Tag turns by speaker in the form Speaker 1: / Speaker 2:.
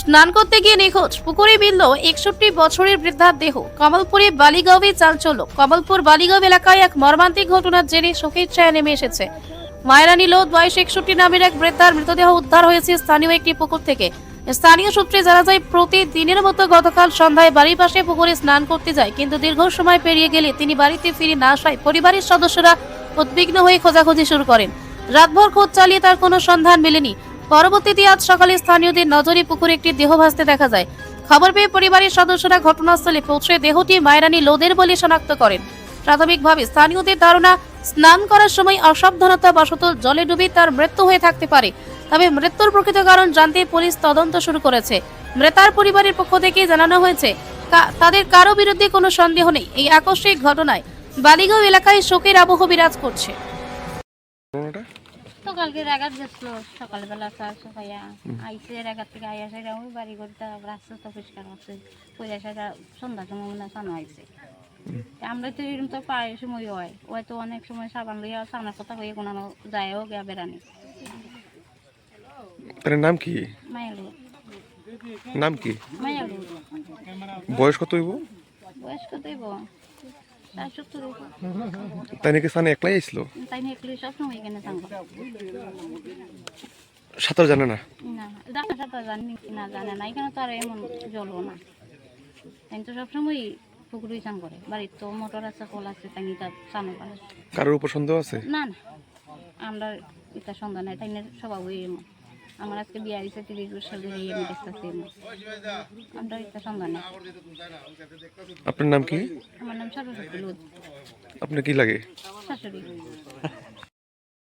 Speaker 1: স্নান করতে গিয়ে নিখোঁজ, পুকুরে মিলল 61 বছরের বৃদ্ধার দেহ। কমলপুরে বালিগাঁওয়ে চাঞ্চল্য। কমলপুর বালিগাঁও এলাকায় এক মর্মান্তিক ঘটনার জেরে শোকের ছায়া নেমে এসেছে। মায়েরানী লোধ বয়স 61 নামের এক বৃদ্ধার মৃতদেহ উদ্ধার হয়েছে স্থানীয় একটি পুকুর থেকে। স্থানীয় সূত্রে জানা যায়, প্রতিদিনের মতো গতকাল সন্ধ্যায় বাড়ির পাশে পুকুরে স্নান করতে যায়, কিন্তু দীর্ঘ সময় পেরিয়ে গেলে তিনি বাড়িতে ফিরে না আসায় পরিবারের সদস্যরা উদ্বিগ্ন হয়ে খোঁজাখুঁজি শুরু করেন। রাতভর খোঁজ চালিয়ে তার কোনো সন্ধান মেলেনি। পরবর্তীতে আজ সকালে স্থানীয়দের নজরে পুকুরে একটি দেহ ভাসতে দেখা যায়। খবর পেয়ে পরিবারের সদস্যরা ঘটনাস্থলে পৌঁছে দেহটি মায়েরানী লোদের বলে শনাক্ত করেন। প্রাথমিকভাবে স্থানীয়দের ধারণা, স্নান করার সময় অসাবধানতা বশত জলে ডুবে তার মৃত্যু হয়ে থাকতে পারে। তবে মৃত্যুর প্রকৃত কারণ জানতে পুলিশ তদন্ত শুরু করেছে। মৃতার পরিবারের পক্ষ থেকে জানানো হয়েছে, তাদের কারো বিরুদ্ধে কোনো সন্দেহ নেই। এই আকস্মিক ঘটনায় বালিগাঁও এলাকায় শোকের আবহ বিরাজ করছে।
Speaker 2: সকালকে রাগাত গেছিল, সকালবেলা চা খাইয়া আইসে রাগাত থেকে আইয়া সাইডা ওই বাড়ি ঘরটা রাস্তা তো পরিষ্কার করছে, পয়লা সাইডা সন্ধ্যার সময় মনে সানো আইসে। আমরা তো এরকম তো প্রায় সময় হয়, হয়তো অনেক সময় সাবান লইয়া সামনের কথা হয়ে কোনো যায়ও গিয়া বেড়ানি।
Speaker 3: তার নাম কি?
Speaker 2: মায়ালু।
Speaker 3: নাম কি?
Speaker 2: মায়ালু।
Speaker 3: বয়স কত হইব?
Speaker 2: বয়স কত হইব? 70 হইব।
Speaker 3: তাই নাকি স্নানে একলাই আসছিল?
Speaker 2: তাই নিয়ে একটু সবসময় এখানে থাকবো।
Speaker 3: সাঁতার জানে না?
Speaker 2: না, ডাক্তার সাথে জানি না, জানে না, এখানে তো আর এমন জলও না। তাই তো সবসময় পুকুরই চান করে। বাড়ির তো মোটর আছে, কল আছে, তাই নিয়ে চানো করে।
Speaker 3: কারোর উপর সন্দেহ আছে?
Speaker 2: না না, আমরা এটা সন্ধ্যা নাই, তাই নিয়ে স্বভাবই এমন। আমার আজকে বিয়ে হয়েছে 30 বছর ধরে আমি দেখতেছি এমন। আমরা এটা সন্ধ্যা নাই।
Speaker 3: আপনার নাম কি?
Speaker 2: আমার নাম সরস্বতী লোধ।
Speaker 3: আপনার কি লাগে?
Speaker 2: শাশুড়ি।